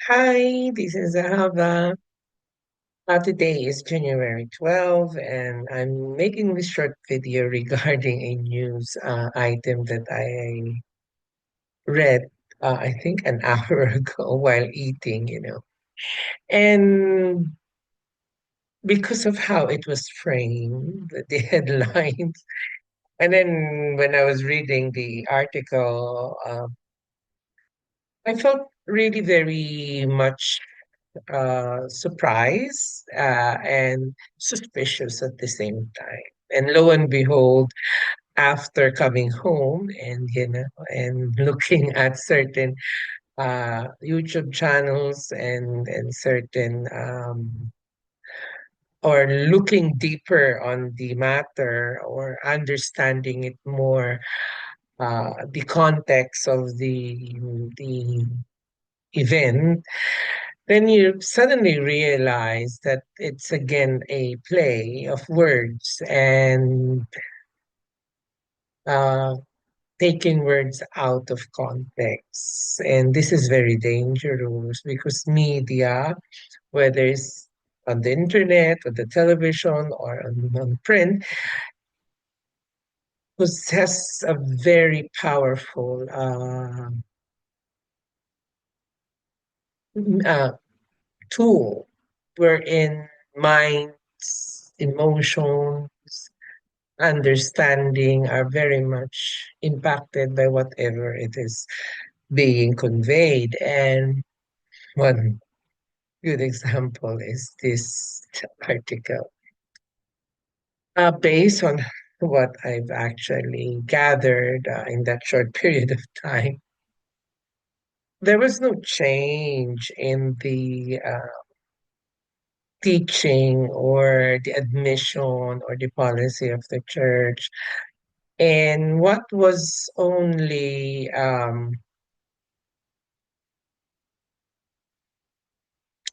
Hi, this is Ahavah. Today is January 12th, and I'm making this short video regarding a news item that I read, I think an hour ago while eating. And because of how it was framed, the headlines, and then when I was reading the article, I felt really very much surprised and suspicious at the same time. And lo and behold, after coming home and looking at certain YouTube channels and certain or looking deeper on the matter or understanding it more, the context of the event, then you suddenly realize that it's again a play of words and uh, taking words out of context. And this is very dangerous because media, whether it's on the internet or the television or on print, possess a very powerful uh, tool wherein minds, emotions, understanding are very much impacted by whatever it is being conveyed. And one good example is this article. Based on what I've actually gathered in that short period of time, there was no change in the teaching or the admission or the policy of the church. And what was only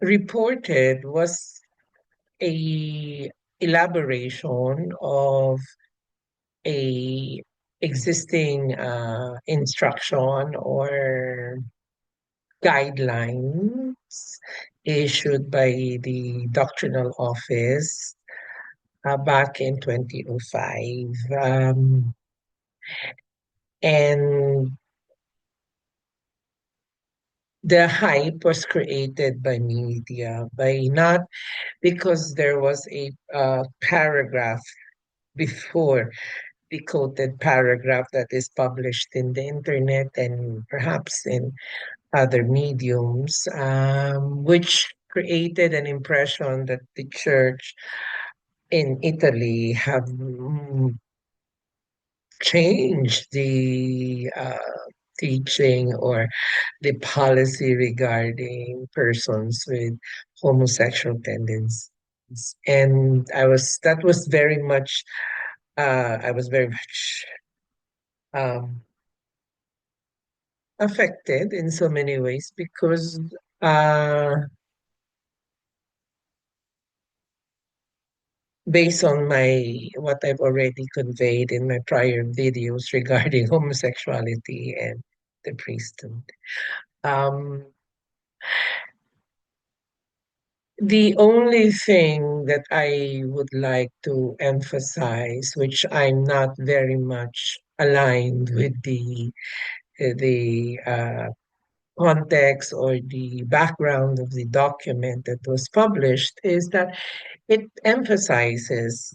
reported was a elaboration of a existing instruction or guidelines issued by the doctrinal office back in 2005. And the hype was created by media, by not because there was a paragraph before the quoted paragraph that is published in the internet and perhaps in other mediums, which created an impression that the church in Italy have changed the teaching or the policy regarding persons with homosexual tendencies. And that was very much, I was very much um, affected in so many ways because uh, based on my what I've already conveyed in my prior videos regarding homosexuality and the priesthood. Um, the only thing that I would like to emphasize, which I'm not very much aligned with the context or the background of the document that was published, is that it emphasizes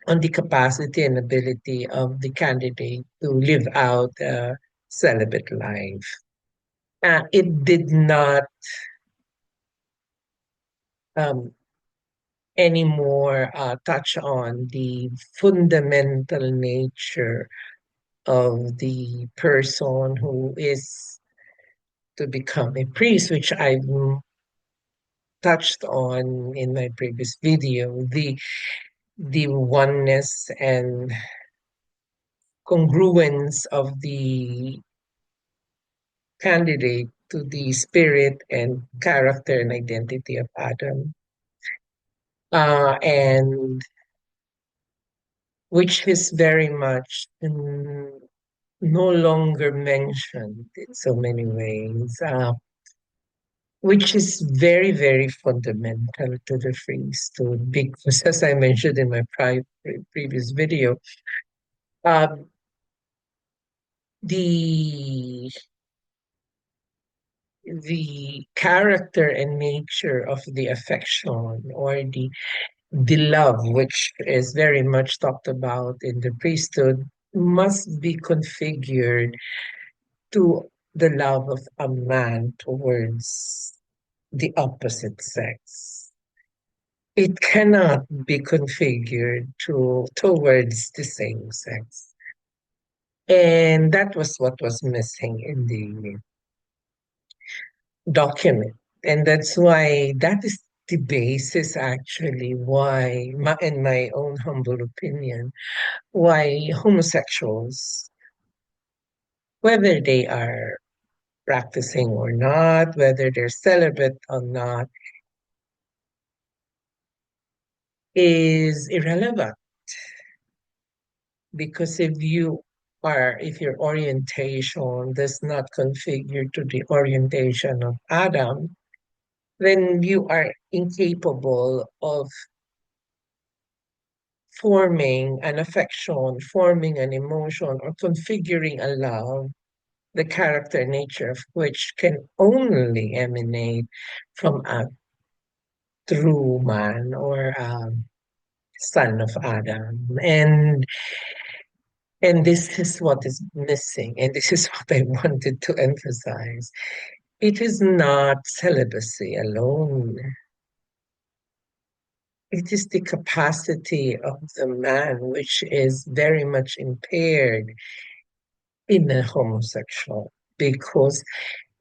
on the capacity and ability of the candidate to live out a celibate life. It did not um, anymore touch on the fundamental nature of the person who is to become a priest, which I've touched on in my previous video, the oneness and congruence of the candidate to the spirit and character and identity of Adam, and which is very much no longer mentioned in so many ways. which is very, very fundamental to the priesthood because, as I mentioned in my previous video, um, the the character and nature of the affection or the love, which is very much talked about in the priesthood, must be configured to the love of a man towards the opposite sex. It cannot be configured towards the same sex. And that was what was missing in the document. And that's why that is the basis actually why, in my own humble opinion, why homosexuals, whether they are practicing or not, whether they're celibate or not, is irrelevant. Because if your orientation does not configure to the orientation of Adam, then you are incapable of forming an affection, forming an emotion, or configuring a love, the character and nature of which can only emanate from a true man or son of Adam. And this is what is missing, and this is what I wanted to emphasize. It is not celibacy alone. It is the capacity of the man which is very much impaired in a homosexual. Because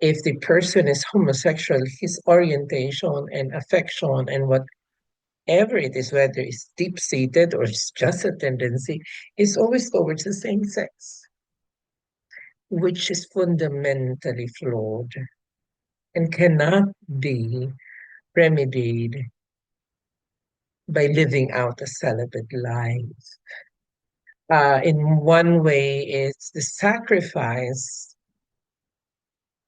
if the person is homosexual, his orientation and affection and whatever it is, whether it's deep-seated or it's just a tendency, is always towards the same sex, which is fundamentally flawed and cannot be remedied by living out a celibate life. In one way, it's the sacrifice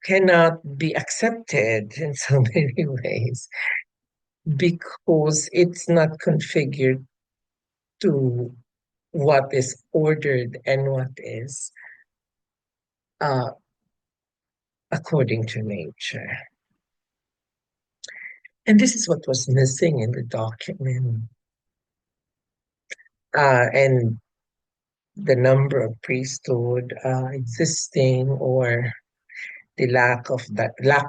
cannot be accepted in so many ways because it's not configured to what is ordered and what is uh, according to nature. And this is what was missing in the document. And the number of priesthood existing or the lack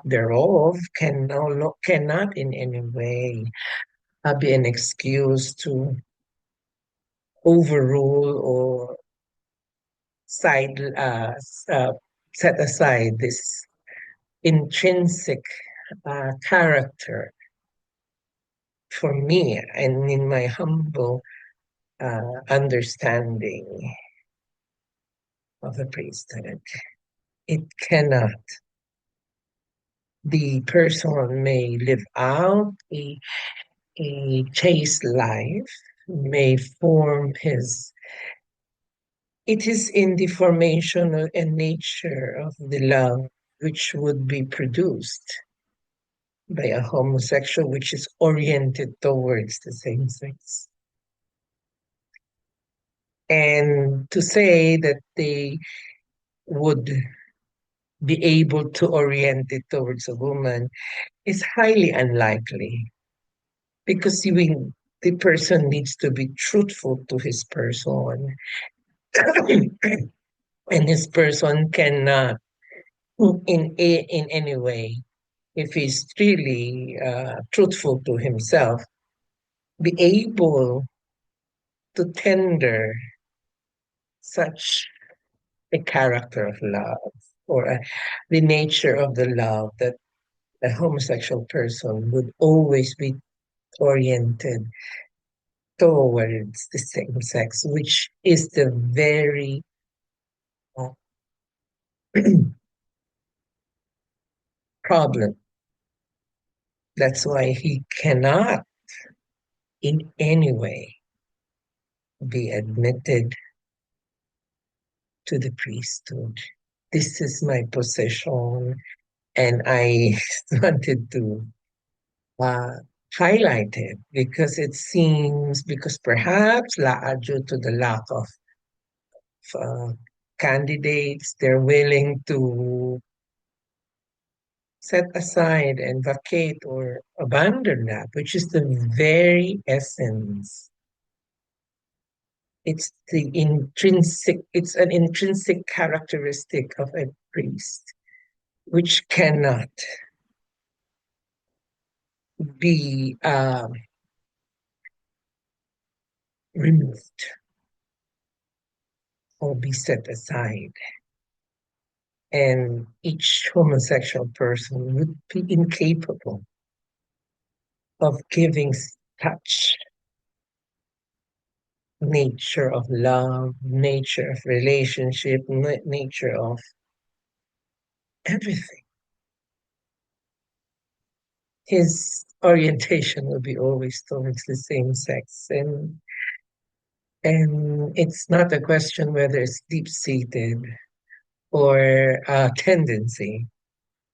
thereof cannot in any way be an excuse to overrule or side set aside this intrinsic character for me and in my humble understanding of the priesthood. It cannot. The person may live out a chaste life, may form his. It is in the formation and nature of the love which would be produced by a homosexual, which is oriented towards the same sex. And to say that they would be able to orient it towards a woman is highly unlikely because the person needs to be truthful to his person. And his person cannot, in any way, if he's really truthful to himself, be able to tender such a character of love or the nature of the love that a homosexual person would always be oriented towards the same sex, which is the very uh, problem. That's why he cannot in any way be admitted to the priesthood. This is my position, And I wanted to uh, highlight it because it seems, because perhaps due to the lack of uh, candidates, they're willing to set aside and vacate or abandon that, which is the very essence. It's an intrinsic characteristic of a priest, which cannot be removed or be set aside. And each homosexual person would be incapable of giving such nature of love, nature of relationship, nature of everything. His orientation will be always towards the same sex, and it's not a question whether it's deep-seated or a tendency.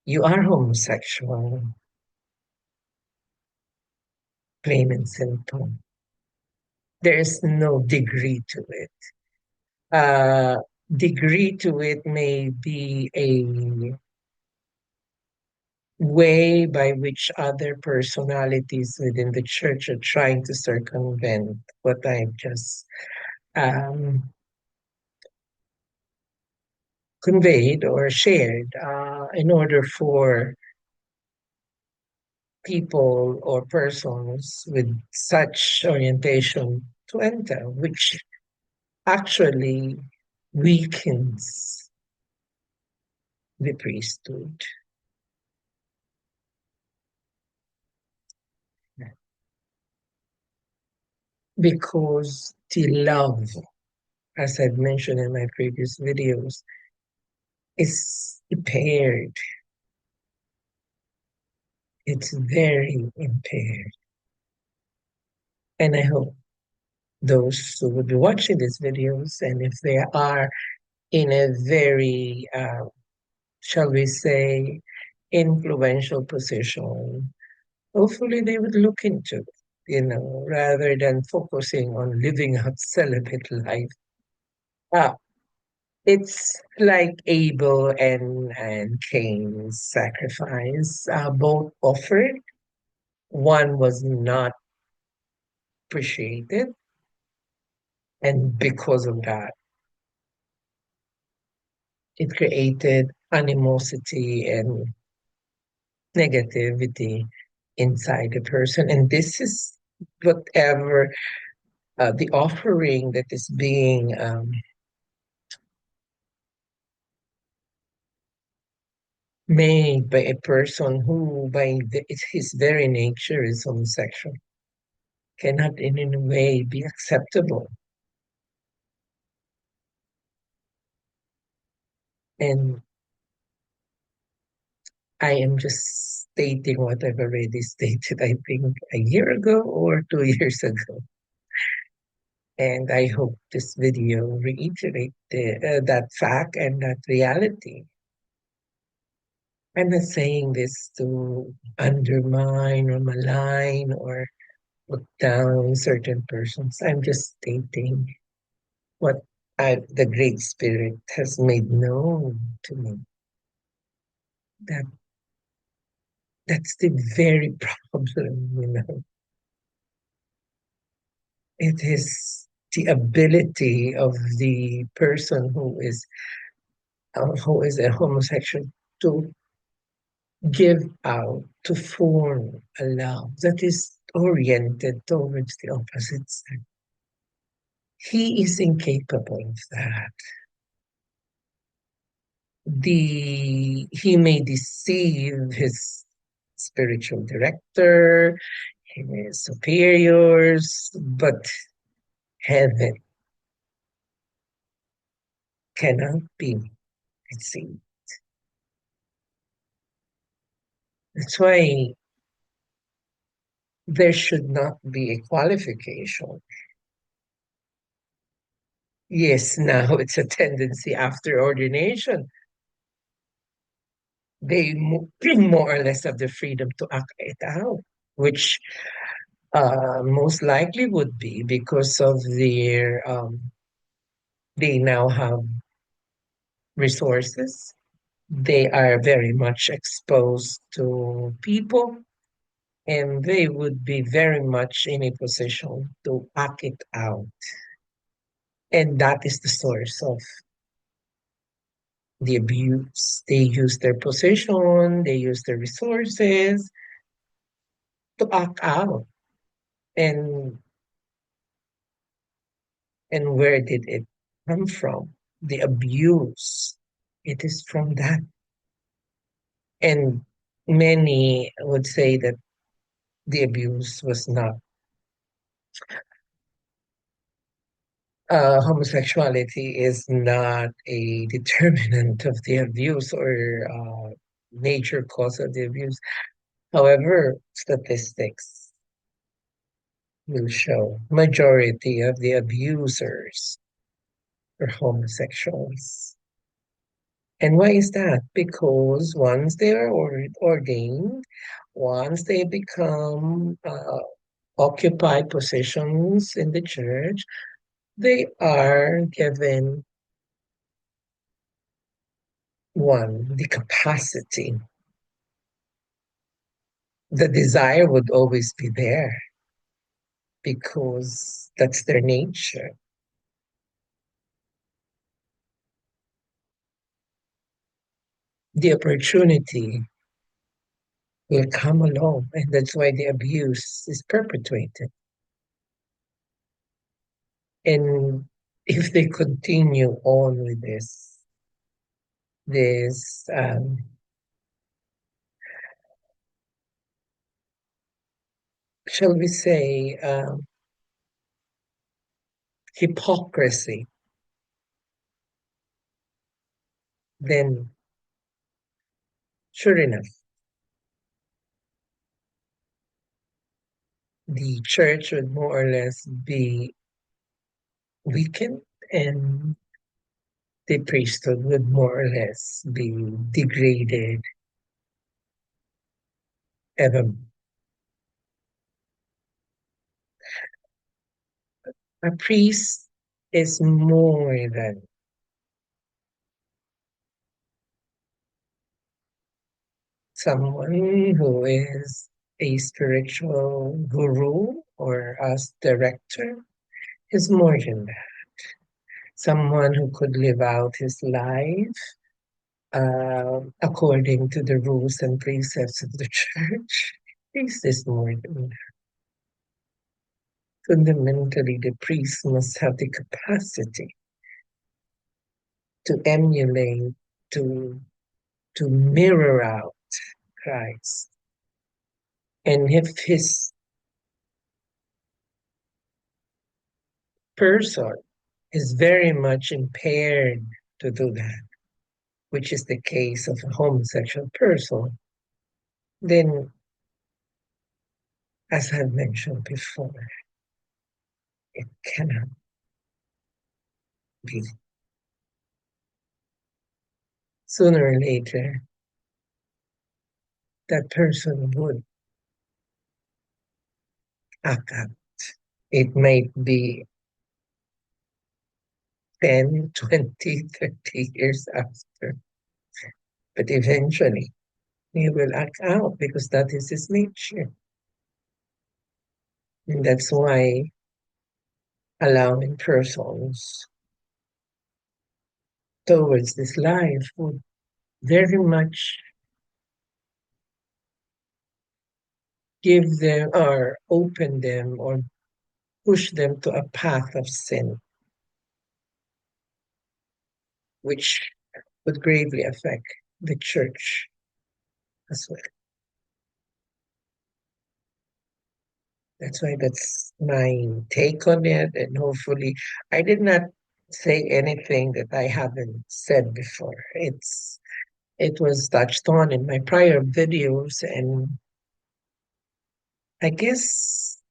You are homosexual, plain and simple. There is no degree to it. Uh, Degree to it may be a way by which other personalities within the church are trying to circumvent what I've just um, conveyed or shared in order for people or persons with such orientation to enter, which actually weakens the priesthood because the love, as I've mentioned in my previous videos, is impaired. It's very impaired. And I hope those who will be watching these videos, and if they are in a very, shall we say, influential position, hopefully they would look into it, rather than focusing on living a celibate life. Ah, it's like Abel and Cain's sacrifice, both offered. One was not appreciated, and because of that, it created animosity and negativity inside the person. And this is whatever the offering that is being made by a person who, his very nature, is homosexual, cannot in any way be acceptable. And I am just stating what I've already stated, I think, a year ago or 2 years ago. And I hope this video reiterates that fact and that reality. I'm not saying this to undermine or malign or put down certain persons. I'm just stating what the Great Spirit has made known to me. That that's the very problem. It is the ability of the person who is a homosexual to give out, to form a love that is oriented towards the opposite sex. He is incapable of that. He may deceive his spiritual director, his superiors, but heaven cannot be deceived. That's why there should not be a qualification. Yes, now it's a tendency after ordination. they more or less have the freedom to act it out, which most likely would be because of they now have resources. They are very much exposed to people, and they would be very much in a position to act it out. And that is the source of the abuse. They use their position, they use their resources to act out. And and where did it come from? The abuse. It is from that. And many would say that the abuse was not homosexuality is not a determinant of the abuse or major cause of the abuse. However, statistics will show majority of the abusers are homosexuals. And why is that? Because once they are ordained, once they become occupy positions in the church, they are given one, the capacity. The desire would always be there because that's their nature. The opportunity will come along, and that's why the abuse is perpetuated. And if they continue on with this, shall we say, hypocrisy, then sure enough, the church would more or less be weakened, and the priesthood would more or less be degraded ever. A priest is more than someone who is a spiritual guru or as director, is more than that. Someone who could live out his life according to the rules and precepts of the church. Priest is more than that. Fundamentally, the priest must have the capacity to emulate, to to mirror out Christ. And if his person is very much impaired to do that, which is the case of a homosexual person, then, as I've mentioned before, it cannot be. Sooner or later, that person would act out. It might be 10, 20, 30 years after, but eventually he will act out because that is his nature. And that's why allowing persons towards this life would very much give them or open them or push them to a path of sin, which would gravely affect the church as well. That's why that's my take on it. And hopefully, I did not say anything that I haven't said before. It was touched on in my prior videos, and I guess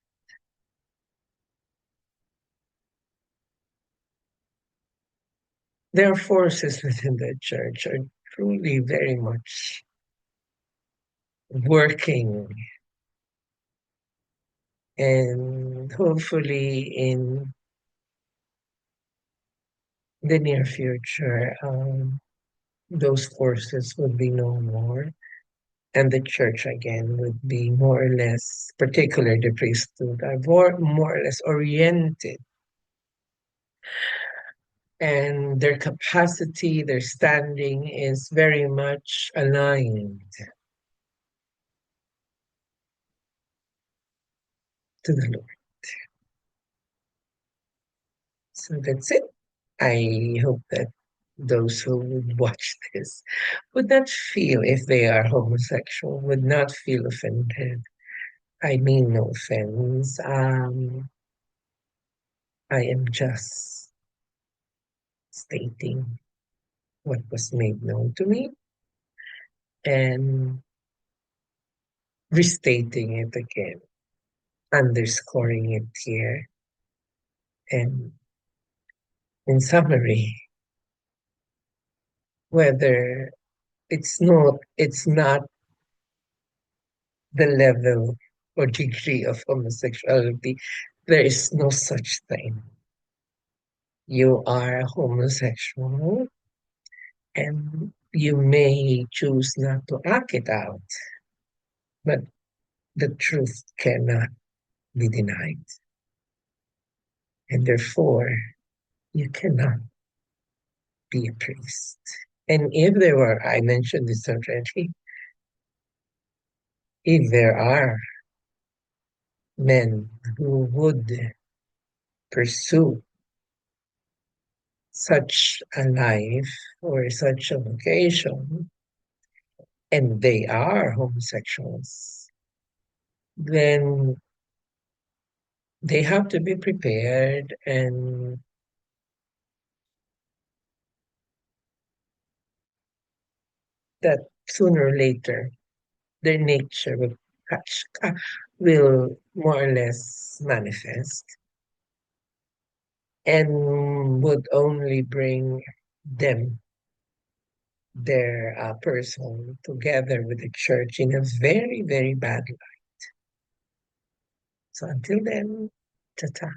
there are forces within the church are truly very much. working, and hopefully in the near future, those forces would be no more. And the church again would be more or less, particularly the priesthood, are more or less oriented, and their capacity, their standing is very much aligned to the Lord. So that's it. I hope that those who would watch this would not feel, if they are homosexual, would not feel offended. I mean no offense. I am just stating what was made known to me and restating it again, underscoring it here. And in summary, whether it's not the level or degree of homosexuality, there is no such thing. You are homosexual and you may choose not to act it out, but the truth cannot be denied. And therefore, you cannot be a priest. And if there were, I mentioned this already, if there are men who would pursue such a life or such a vocation, and they are homosexuals, then they have to be prepared, and that sooner or later their nature will more or less manifest and would only bring them, their person, together with the church in a very, very bad light. So until then, ta-ta.